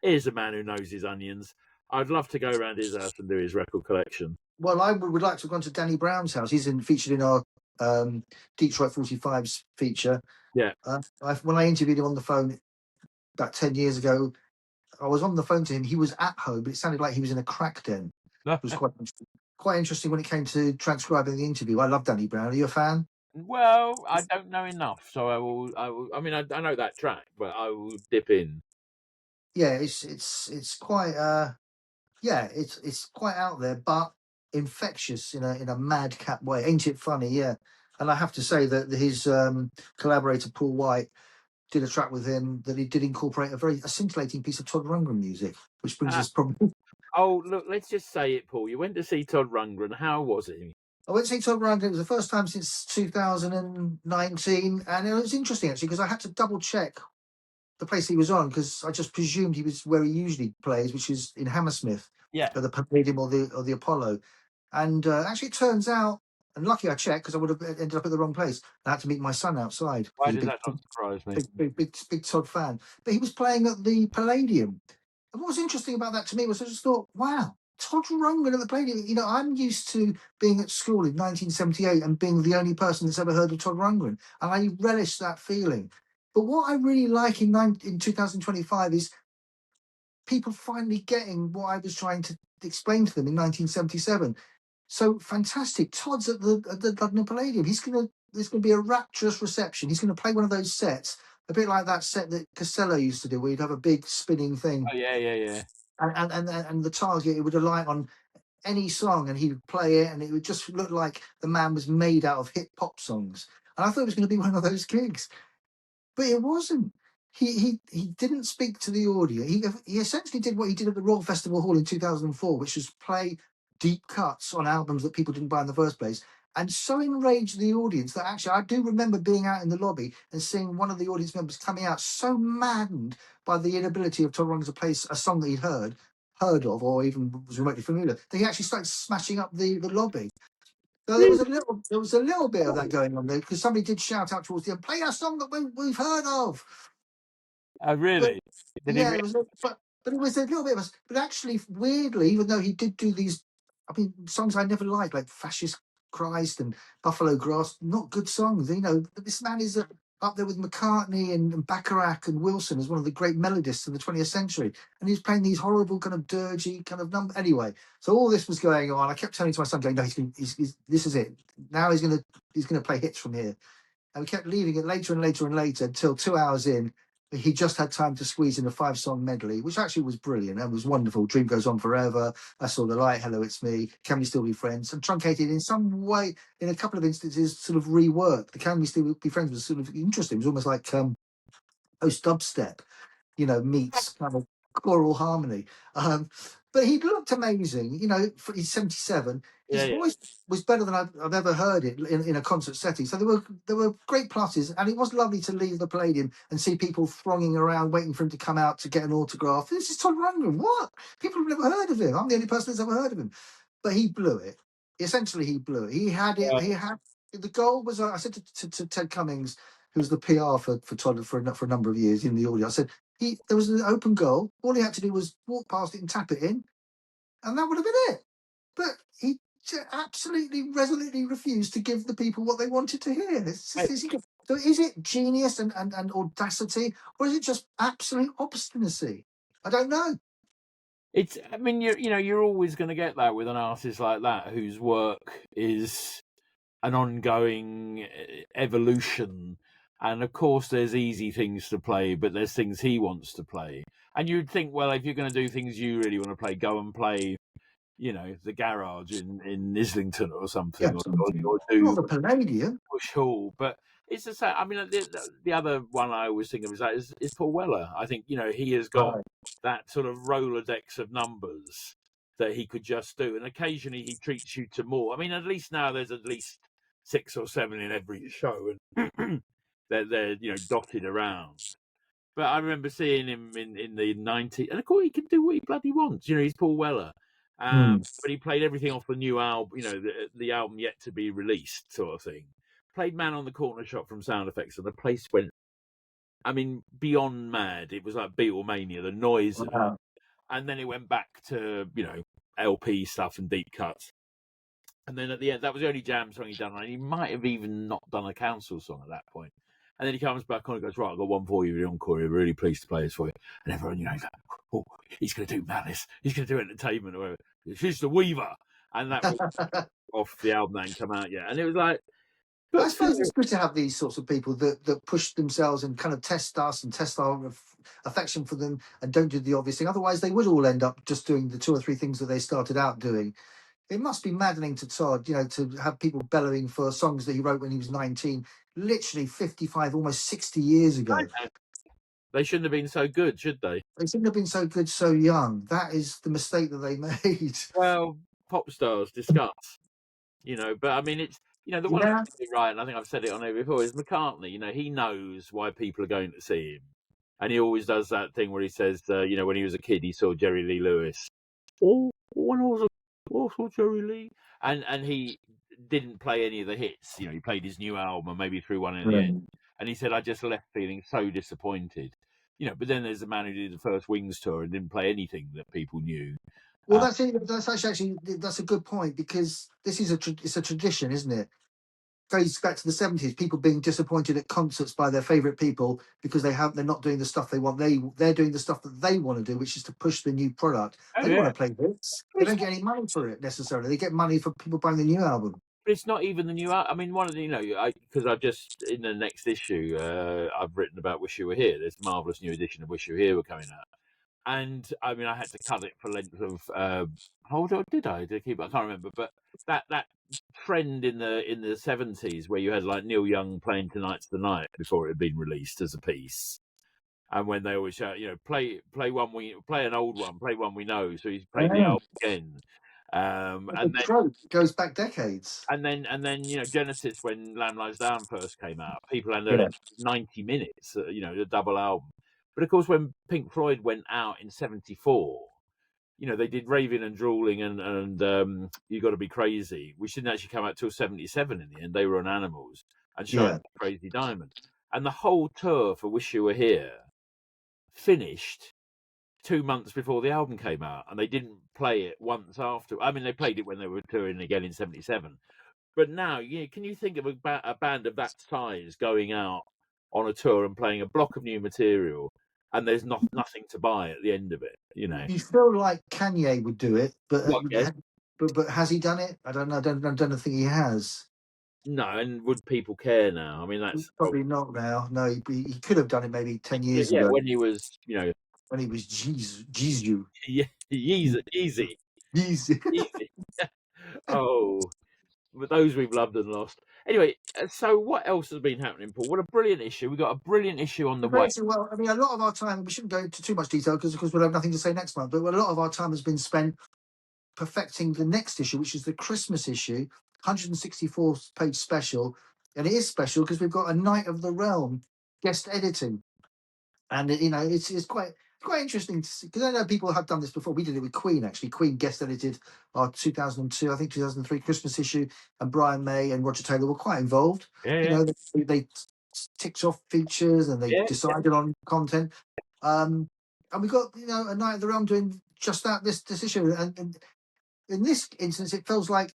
is a man who knows his onions. I'd love to go around his house and do his record collection. Well, I would like to have gone to Danny Brown's house. He's featured in our Detroit 45s feature. Yeah. When I interviewed him on the phone about 10 years ago, I was on the phone to him. He was at home, but it sounded like he was in a crack den. It was quite interesting when it came to transcribing the interview. I love Danny Brown. Are you a fan? Well, I don't know enough, so I will. I mean, I know that track, but I will dip in. Yeah, it's quite it's quite out there, but infectious in a madcap way. Ain't it funny? Yeah. And I have to say that his collaborator Paul White did a track with him that he did incorporate a scintillating piece of Todd Rundgren music, which brings us probably. Oh, look, let's just say it, Paul. You went to see Todd Rundgren. How was it? I went to see Todd Rundgren. It was the first time since 2019, and it was interesting actually because I had to double check the place he was on because I just presumed he was where he usually plays, which is in Hammersmith, at the Palladium or the Apollo. And actually, it turns out, and lucky I checked because I would have ended up at the wrong place. I had to meet my son outside. Why does that not surprise me? Big Todd fan, but he was playing at the Palladium. And what was interesting about that to me was I just thought, wow, Todd Rundgren at the Palladium. I'm used to being at school in 1978 and being the only person that's ever heard of Todd Rundgren, and I relish that feeling. But what I really like in 2025 is people finally getting what I was trying to explain to them in 1977. So fantastic! Todd's at the London Palladium. There's going to be a rapturous reception. He's going to play one of those sets, a bit like that set that Costello used to do, where you'd have a big spinning thing. Oh yeah. And the target, it would alight on any song, and he would play it, and it would just look like the man was made out of hip hop songs. And I thought it was going to be one of those gigs. But it wasn't. He didn't speak to the audience. He essentially did what he did at the Royal Festival Hall in 2004, which was play deep cuts on albums that people didn't buy in the first place, and so enraged the audience that actually I do remember being out in the lobby and seeing one of the audience members coming out so maddened by the inability of Todd Rundgren to play a song that he'd heard of or even was remotely familiar, that he actually started smashing up the lobby. So there was a little bit of that going on there because somebody did shout out towards the end, "Play a song that we've heard of." Oh, really? But it was a little bit of a. But actually, weirdly, even though he did do these, songs I never liked, like "Fascist Christ" and "Buffalo Grass," not good songs. This man is up there with McCartney and Bacharach and Wilson as one of the great melodists of the 20th century, and he's playing these horrible kind of dirgy kind of number. Anyway, so all this was going on. I kept telling to my son, going, "No, this is it. Now he's gonna play hits from here." And we kept leaving it later and later and later until 2 hours in. He just had time to squeeze in a 5-song medley, which actually was brilliant and was wonderful. "Dream Goes On Forever," "I Saw the Light," "Hello, It's Me," "Can We Still Be Friends," and truncated in some way, in a couple of instances, sort of reworked. The "Can We Still Be Friends" was sort of interesting. It was almost like post dubstep, meets kind of choral harmony. But he looked amazing. He's 77. His voice was better than I've ever heard it in a concert setting. So there were great pluses, and it was lovely to leave the Palladium and see people thronging around waiting for him to come out to get an autograph. This is Todd Rundgren. What? People have never heard of him. I'm the only person that's ever heard of him. But he blew it. Essentially, he blew it. He had it. The goal was, I said to Ted Cummings, who was the PR for Todd for a number of years in the audio, I said, there was an open goal. All he had to do was walk past it and tap it in, and that would have been it. But he absolutely resolutely refused to give the people what they wanted to hear. So is it genius and audacity, or is it just absolute obstinacy? I don't know. I mean, you're always going to get that with an artist like that whose work is an ongoing evolution. And of course, there's easy things to play, but there's things he wants to play. And you'd think, well, if you're going to do things you really want to play, go and play, the garage in Islington or something, or do Not the Palladium. Bush Hall. But it's the same. I mean, the other one I always think of is Paul Weller. I think he has got that sort of Rolodex of numbers that he could just do, and occasionally he treats you to more. I mean, at least now there's at least 6 or 7 in every show, and they're dotted around. But I remember seeing him in the 90s, and of course he can do what he bloody wants. He's Paul Weller. But he played everything off the new album, the album yet to be released, sort of thing. Played Man on the Corner Shop from Sound Effects, and the place went, beyond mad. It was like Beatlemania, the noise of it. And then it went back to, LP stuff and deep cuts. And then at the end, that was the only jam song he'd done, and he might have even not done a council song at that point. And then he comes back on and goes, right, I've got one for you, the encore. We're really pleased to play this for you. And everyone, he's like, oh, he's going to do Malice. He's going to do Entertainment or whatever. She's the Weaver. And that was off the album that hadn't come out yet. And it was like... But I suppose it's good to have these sorts of people that push themselves and kind of test us and test our affection for them and don't do the obvious thing. Otherwise, they would all end up just doing the 2 or 3 things that they started out doing. It must be maddening to Todd, to have people bellowing for songs that he wrote when he was 19, literally 55, almost 60 years ago. They shouldn't have been so good, should they? They shouldn't have been so good so young. That is the mistake that they made. Well, pop stars discuss, but I mean, it's, the one I think right, and I think I've said it on here before, is McCartney. He knows why people are going to see him. And he always does that thing where he says, when he was a kid, he saw Jerry Lee Lewis. Oh, when I was a saw Jerry Lee. And he didn't play any of the hits. He played his new album and maybe threw one in the end. And he said, I just left feeling so disappointed. But then there's the man who did the first Wings tour and didn't play anything that people knew. Well, that's it. That's actually a good point, because this is it's a tradition, isn't it? Goes back to the 70s, people being disappointed at concerts by their favourite people because they're not doing the stuff they want. They're doing the stuff that they want to do, which is to push the new product. They want to play hits. They don't get any money for it necessarily. They get money for people buying the new album. But it's not even the new album. I mean, one of the, because I've just, in the next issue, I've written about Wish You Were Here. There's a marvellous new edition of Wish You Were Here coming out. And I mean, I had to cut it for length of, hold on, did I keep it? I can't remember. But that trend in the 70s where you had like Neil Young playing Tonight's the Night before it had been released as a piece, and when they always shout, play an old one, play one we know, so he's played the album again. And then goes back decades. And then Genesis, when Lamb Lies Down first came out, people had heard it 90 minutes, the double album. But of course, when Pink Floyd went out in '74. They did Raving and Drooling and You Gotta Be Crazy, which didn't actually come out till '77 in the end. They were on Animals and Shine Crazy Diamond. And the whole tour for Wish You Were Here finished 2 months before the album came out, and they didn't play it once after. I mean, they played it when they were touring again in '77. But now, can you think of a band of that size going out on a tour and playing a block of new material, and there's nothing to buy at the end of it, You feel like Kanye would do it, but has he done it? I don't know. I don't think he has. No, and would people care now? I mean, that's probably not now. No, he could have done it maybe 10 years ago. Yeah, when he was, when he was Jeezy. Yeah, Yeezy. Oh, but those we've loved and lost. Anyway, so what else has been happening, Paul? What a brilliant issue. We've got a brilliant issue on the way. Well, I mean, a lot of our time, we shouldn't go into too much detail because we'll have nothing to say next month, but a lot of our time has been spent perfecting the next issue, which is the Christmas issue, 164-page special. And it is special because we've got a Knight of the Realm guest editing. And, it's quite quite interesting to see, because I know people have done this before. We did it with Queen, actually. Queen guest edited our 2002, I think 2003 Christmas issue, and Brian May and Roger Taylor were quite involved. Yeah. They ticked off features and they Yeah. decided on content. And we got a Night of the Realm doing just that this issue, and in this instance, it feels like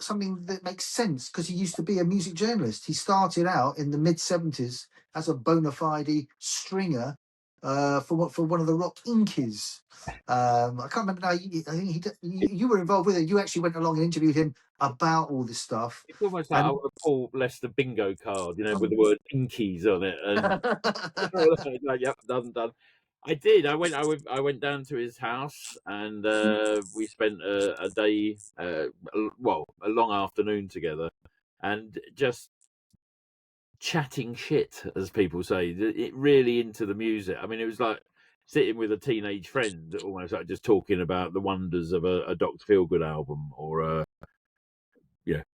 something that makes sense because he used to be a music journalist. He started out in the mid-70s as a bona fide stringer for one of the Rock Inkies. I can't remember now. I think you were involved with it. You actually went along and interviewed him about all this stuff. It's almost like I want a Paul Lester bingo card, with the word Inkies on it, and like, yep, done. I did. I went down to his house, and we spent a day, a long afternoon together, and just chatting shit, as people say. It really into the music. I mean, it was like sitting with a teenage friend, almost like just talking about the wonders of a Dr. Feelgood album or a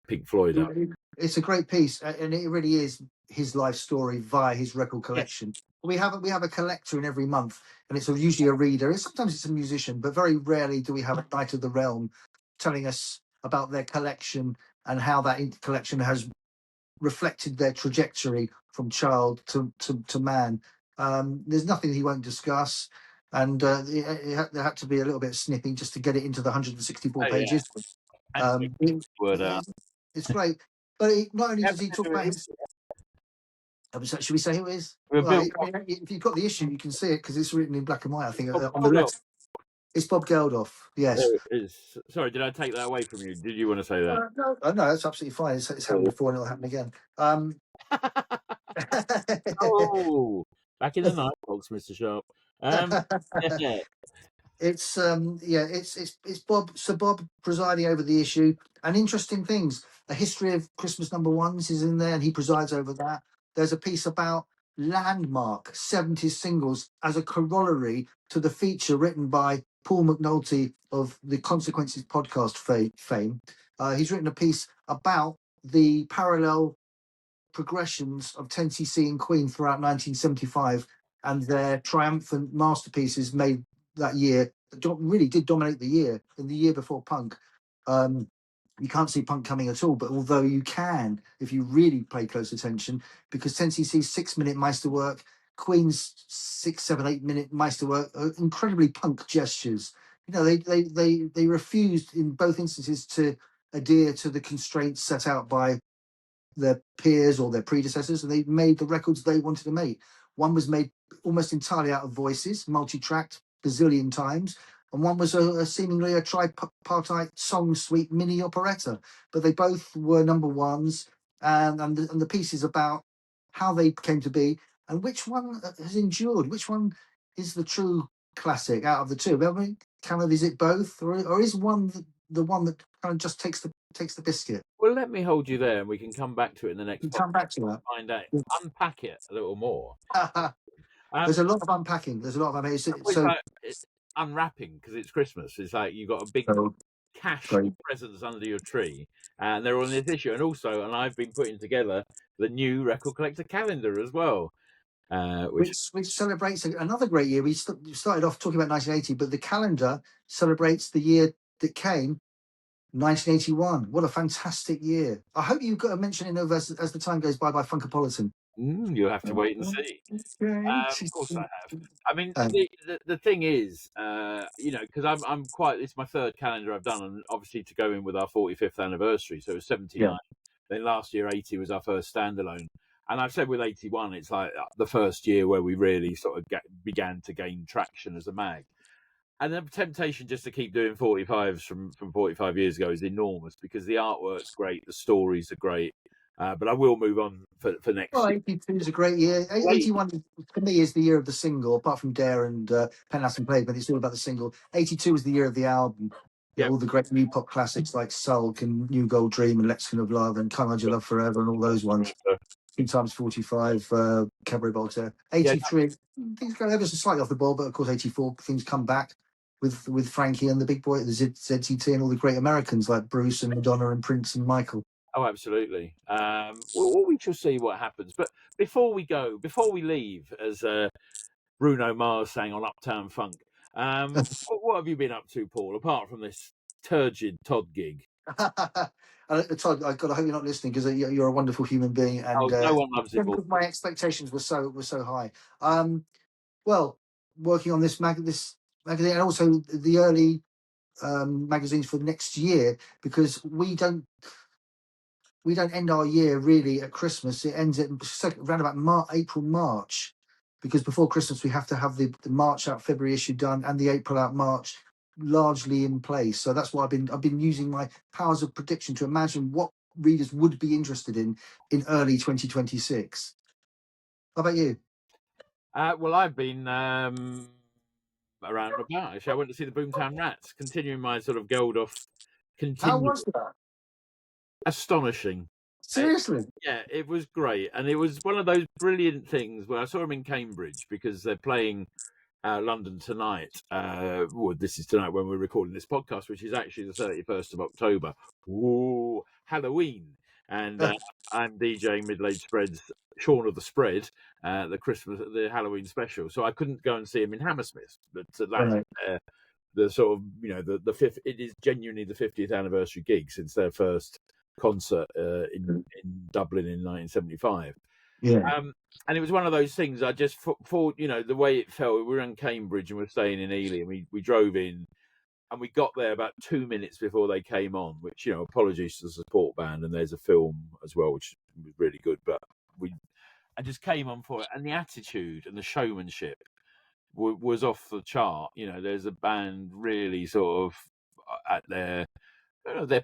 Pink Floyd album. It's a great piece, and it really is his life story via his record collection. We have a collector in every month, and it's usually a reader. Sometimes it's a musician, but very rarely do we have a Knight of the Realm telling us about their collection and how that collection has reflected their trajectory from child to man. There's nothing he won't discuss, and there had to be a little bit snippy just to get it into the 164 pages. It's great, but not only does he talk about his. Should we say who it is? Well, if you've got the issue, you can see it because it's written in black and white. I think on the left, it's Bob Geldof. Yes. Sorry, did I take that away from you? Did you want to say that? No, that's absolutely fine. It's happened before, and it'll happen again. Back in the night, folks, Mr. Sharp. It's Sir Bob presiding over the issue, and interesting things. A history of Christmas number ones is in there, and he presides over that. There's a piece about landmark 70s singles as a corollary to the feature written by Paul McNulty of the Consequences podcast fame. He's written a piece about the parallel progressions of 10cc and Queen throughout 1975 and their triumphant masterpieces made that year that really did dominate the year. In the year before punk, you can't see punk coming at all, but although you can if you really pay close attention, because 10cc's 6-minute Meisterwerk, Queen's 6, 7, 8-minute Meisterwerk are incredibly punk gestures. They refused in both instances to adhere to the constraints set out by their peers or their predecessors, and they made the records they wanted to make. One was made almost entirely out of voices, multi-tracked bazillion times, and one was seemingly a tripartite song suite mini operetta. But they both were number ones, and the piece is about how they came to be and which one has endured, which one is the true classic out of the two. I mean, kind of, is it both, or is one the one that kind of just takes the biscuit? Well, let me hold you there, and we can come back to it in the next. Come back to that. Find out, unpack it a little more. There's a lot of unpacking. It's unwrapping because it's Christmas. It's like you've got a big cache of presents under your tree, and they're on this issue. And I've been putting together the new record collector calendar as well, which celebrates another great year. We started off talking about 1980, but the calendar celebrates the year that came. 1981. What a fantastic year. I hope you've got a mention in over as the time goes by Funkapolitan. You'll have to wait and see. Of course I have. I mean, the thing is, because I'm it's my third calendar I've done, and obviously to go in with our 45th anniversary, so it was 79. Yeah. Then last year, 80 was our first standalone. And I've said with 81, it's like the first year where we really sort of began to gain traction as a mag. And the temptation just to keep doing 45s from 45 years ago is enormous because the artwork's great, the stories are great. But I will move on for next year. 82 is a great year. 81 for me is the year of the single, apart from Dare and Penthouse and Plague, but it's all about the single. 82 is the year of the album. Yeah. All the great new pop classics like Sulk and New Gold Dream and Lexicon of Love and Can't Hide Your Love Forever and all those ones. 2 times 45, Cabaret Voltaire. 83, things go ever so slightly off the ball, but of course 84, things come back with Frankie and the Big Boy, the ZTT and all the great Americans like Bruce and Madonna and Prince and Michael. Oh, absolutely. Well, we shall see what happens. But before we leave, as Bruno Mars sang on Uptown Funk. What have you been up to, Paul, apart from this turgid Todd gig? Todd, I hope you're not listening, because you're a wonderful human being, and no one loves it more. my expectations were so high. Well, working on this magazine, and also the early magazines for next year, because we don't end our year really at Christmas. It ends at around about April, March, because before Christmas we have to have the March out February issue done and the April out March largely in place. So that's why I've been using my powers of prediction to imagine what readers would be interested in early 2026. How about you? Well, I've been around and about. Actually, I went to see the Boomtown Rats, continuing my sort of Geldof. How was that? Astonishing. Seriously? Yeah, it was great, and it was one of those brilliant things where I saw them in Cambridge because they're playing London tonight. Well, this is tonight when we're recording this podcast, which is actually the 31st of October. Ooh, Halloween. And I'm DJing Middle-Aged Spread's Shaun of the Spread, the Halloween special. So I couldn't go and see him in Hammersmith, but that's the sort of, the fifth. It is genuinely the 50th anniversary gig since their first concert in Dublin in 1975. Yeah. And it was one of those things. I just thought, the way it felt. We were in Cambridge and we were staying in Easlea, and we drove in, and we got there about 2 minutes before they came on. Which, apologies to the support band, and there's a film as well, which was really good. But I just came on for it, and the attitude and the showmanship was off the chart. There's a band really sort of at their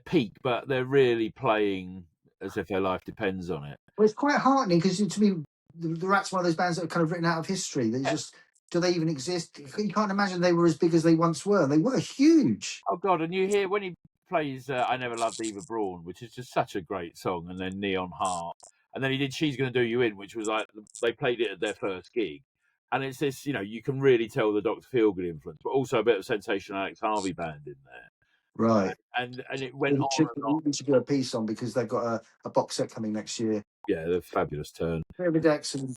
peak, but they're really playing as if their life depends on it. Well, it's quite heartening, because to me, the Rats are one of those bands that are kind of written out of history. They just, do they even exist? You can't imagine they were as big as they once were. They were huge. Oh God! And you hear when he plays "I Never Loved Eva Braun," which is just such a great song, and then "Neon Heart," and then he did "She's Gonna Do You In," which was like they played it at their first gig, and it's this, you can really tell the Dr. Feelgood influence, but also a bit of Sensation Alex Harvey band in there. Right. And it went on and on. We should do a piece on, because they've got a box set coming next year. Yeah, the Fabulous Turn. Decks, and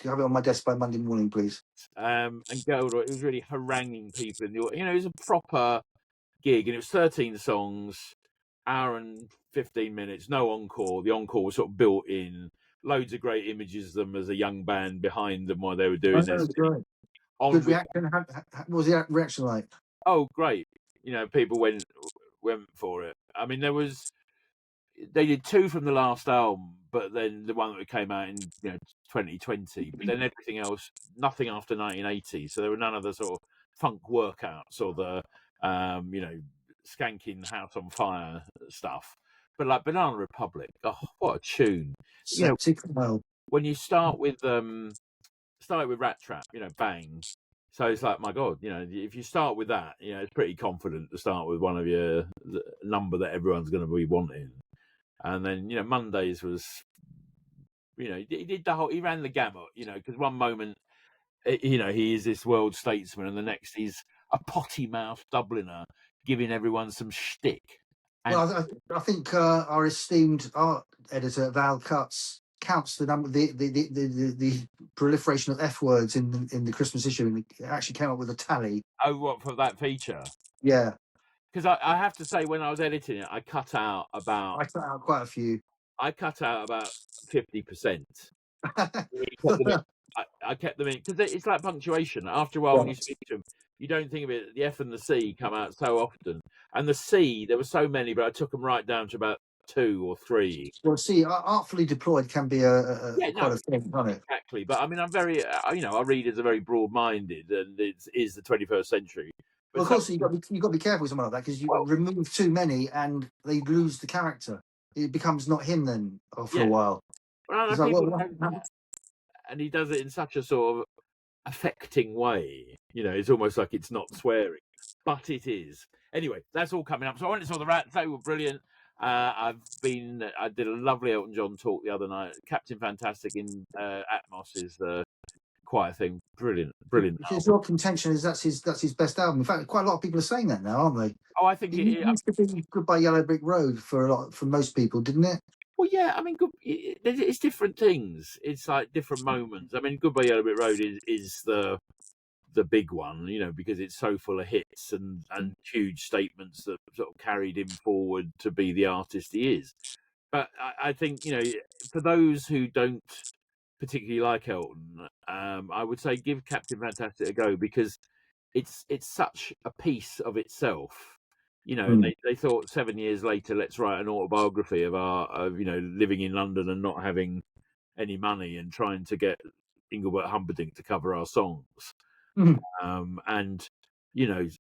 have it on my desk by Monday morning, please. And Geldof, it was really haranguing people in the audience. It was a proper gig, and it was 13 songs, hour and 15 minutes, no encore. The encore was sort of built in, loads of great images of them as a young band behind them while they were doing this. Good reaction. What was the reaction like? Oh, great. People went for it. I mean, they did 2 from the last album, but then the one that came out in 2020. But then everything else, nothing after 1980. So there were none of the sort of funk workouts or the skanking House on Fire stuff. But like Banana Republic, oh, what a tune! When you start with Rat Trap, bang. So it's like, my God, if you start with that, it's pretty confident to start with one of the number that everyone's going to be wanting. And then, Mondays was, he did he ran the gamut, because one moment, he is this world statesman, and the next he's a potty-mouthed Dubliner giving everyone some shtick. Well, I think our esteemed art editor, Val Cutts, counts the number, the proliferation of F words in the Christmas issue, and it actually came up with a tally. Oh, what, for that feature? Yeah. Because I have to say, when I was editing it, I cut out quite a few. I cut out about 50%. I kept them in, because it's like punctuation. After a while, when you speak to them, you don't think of it. The F and the C come out so often, and the C, there were so many, but I took them right down to about 2 or 3. Well, see, artfully deployed can be quite a thing, can't it? Exactly, but I mean, I'm very, our readers are very broad-minded, and it is the 21st century. But of course, you've got to be careful with someone like that, because you remove too many and they lose the character. It becomes not him then after a while. And he does it in such a sort of affecting way. It's almost like it's not swearing, but it is. Anyway, that's all coming up. So I went and saw the Rats. They were brilliant. I did a lovely Elton John talk the other night. Captain Fantastic in Atmos is the choir thing. Brilliant. It's your contention is that's his best album. In fact, quite a lot of people are saying that now, aren't they? Oh, I think it used to be Goodbye Yellow Brick Road for most people, didn't it? Well, yeah. I mean, it's different things. It's like different moments. I mean, Goodbye Yellow Brick Road is the the big one, because it's so full of hits and huge statements that sort of carried him forward to be the artist he is. But I think, for those who don't particularly like Elton, I would say give Captain Fantastic a go, because it's such a piece of itself. They thought 7 years later, let's write an autobiography of living in London and not having any money and trying to get Engelbert Humperdinck to cover our songs. And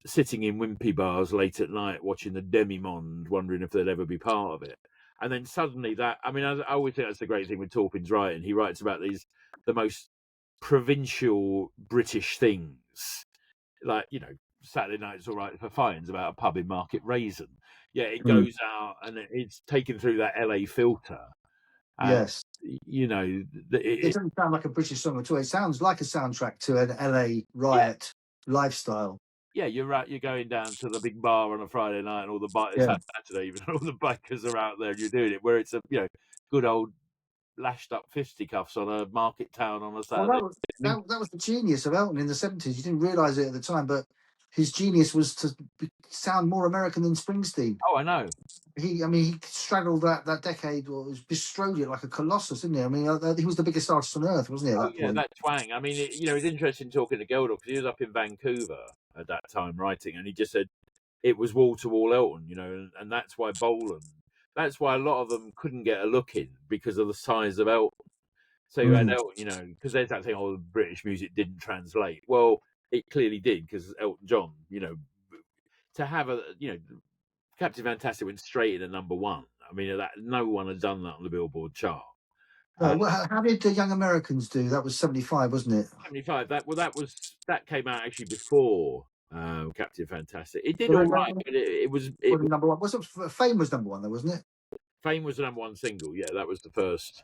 sitting in wimpy bars late at night watching the Demi-Monde, wondering if they'd ever be part of it. And then suddenly I always think that's the great thing with Taupin's writing. He writes about the most provincial British things, like, Saturday Night's All Right for Fine's about a pub in Market Raisin. Yeah, it goes out and it's taken through that LA filter. Yes. It doesn't sound like a British song at all. It sounds like a soundtrack to an LA riot lifestyle. Yeah, you're right. You're going down to the big bar on a Friday night, and all the Saturday even all the bikers are out there. And you're doing it where it's a good old lashed up fisticuffs on a market town on a Saturday. Well, that was the genius of Elton in the 70s. You didn't realise it at the time, but his genius was to sound more American than Springsteen. Oh, I know. He straddled that decade, or bestrode it like a colossus, didn't he? I mean, he was the biggest artist on earth, wasn't he? At that point? That twang. I mean, it's interesting talking to Geldof, because he was up in Vancouver at that time writing, and he just said it was wall to wall Elton, and that's why Bolan. That's why a lot of them couldn't get a look in, because of the size of Elton. So you had Elton, because there's that thing, the British music didn't translate. Well, it clearly did, because Elton John, to have Captain Fantastic went straight in at number one. I mean, that no one had done that on the Billboard chart. How did the Young Americans do? That was 75, wasn't it? 75. That came out actually before Captain Fantastic. It did all right, but it was number one. Fame was number one, though, wasn't it? Fame was the number one single. Yeah, that was the first.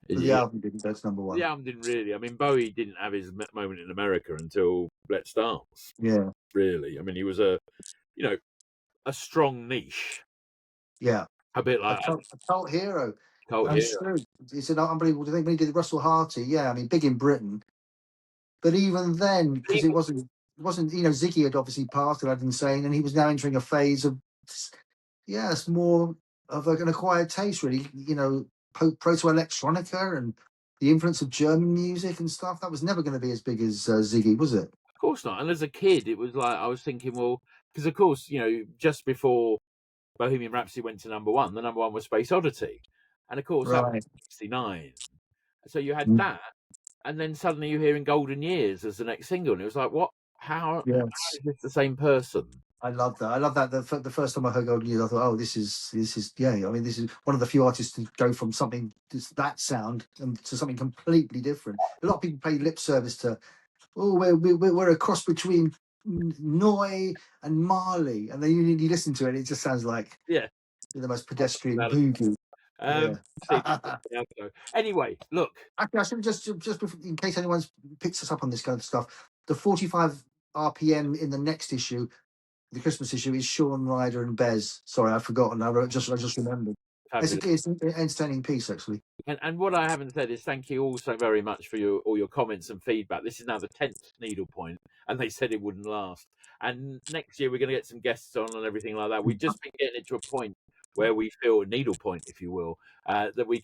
The album didn't. That's number one. The album didn't really. I mean, Bowie didn't have his moment in America until Let's Dance. Yeah. Really. I mean, he was a strong niche. Yeah. A bit like a cult hero. It's an unbelievable thing when he did Russell Harty. Yeah, I mean, big in Britain, but even then, because it wasn't. Ziggy had obviously passed, and I'd been saying, and he was now entering a phase of, it's more of an acquired taste, really. Proto electronica and the influence of German music and stuff. That was never going to be as big as Ziggy, was it? Of course not. And as a kid, it was like I was thinking, well, because of course, just before Bohemian Rhapsody went to number one, the number one was Space Oddity, and of course that was 69. So you had that, and then suddenly you're hearing Golden Years as the next single, and it was like, what? How is this the same person? I love that. I love that. The first time I heard Golden Years, I thought, oh, this is I mean, this is one of the few artists to go from something that sound to something completely different. A lot of people pay lip service to, we're a cross between Noi and Marley, and then you listen to it, it just sounds like the most pedestrian boogie. Anyway, look. Actually, I should just in case anyone picks us up on this kind of stuff, the 45 RPM in the next issue, the Christmas issue, is Shaun Ryder and Bez. Sorry, I've forgotten. I just remembered. It's an entertaining piece, actually. And what I haven't said is thank you all so very much for all your comments and feedback. This is now the 10th Needlepoint, and they said it wouldn't last. And next year we're going to get some guests on and everything like that. We've just been getting it to a point where we feel Needlepoint, if you will, that we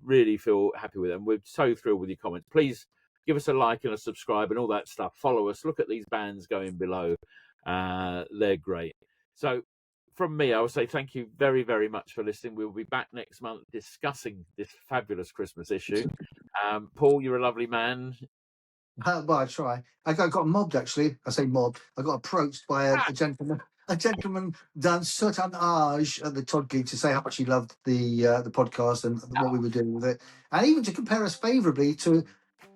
really feel happy with them. We're so thrilled with your comments. Please give us a like and a subscribe and all that stuff. Follow us. Look at these bands going below. They're great. So from me, I will say thank you very, very much for listening. We'll be back next month discussing this fabulous Christmas issue. Paul, you're a lovely man. Well, I try. I got mobbed, actually. I say mobbed. I got approached by a gentleman. A gentleman done certain age at the Todd gig to say how much he loved the podcast and what we were doing with it, and even to compare us favourably to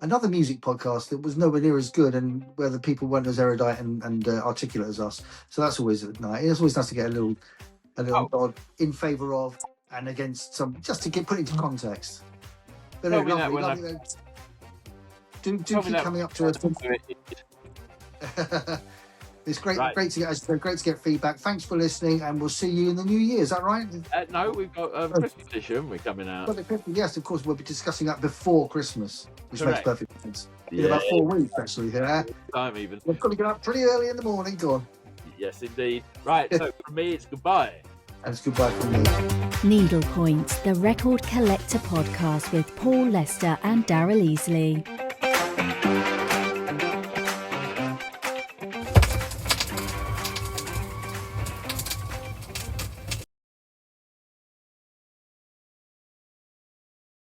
another music podcast that was nowhere near as good and where the people weren't as erudite and articulate as us. So that's always nice. It's always nice to get a little nod in favour of and against some, just to put it into context. But lovely. Do keep coming up to us. It's great to get feedback. Thanks for listening, and we'll see you in the new year. Is that right? No, we've got a Christmas edition. We're coming out. Yes, of course. We'll be discussing that before Christmas, which makes perfect sense. in about 4 weeks, actually. Yeah. Time even. We've got to get up pretty early in the morning. Go on. Yes, indeed. Right, so from me, it's goodbye. And it's goodbye from me. Needlepoint, the Record Collector podcast with Paul Lester and Daryl Easlea.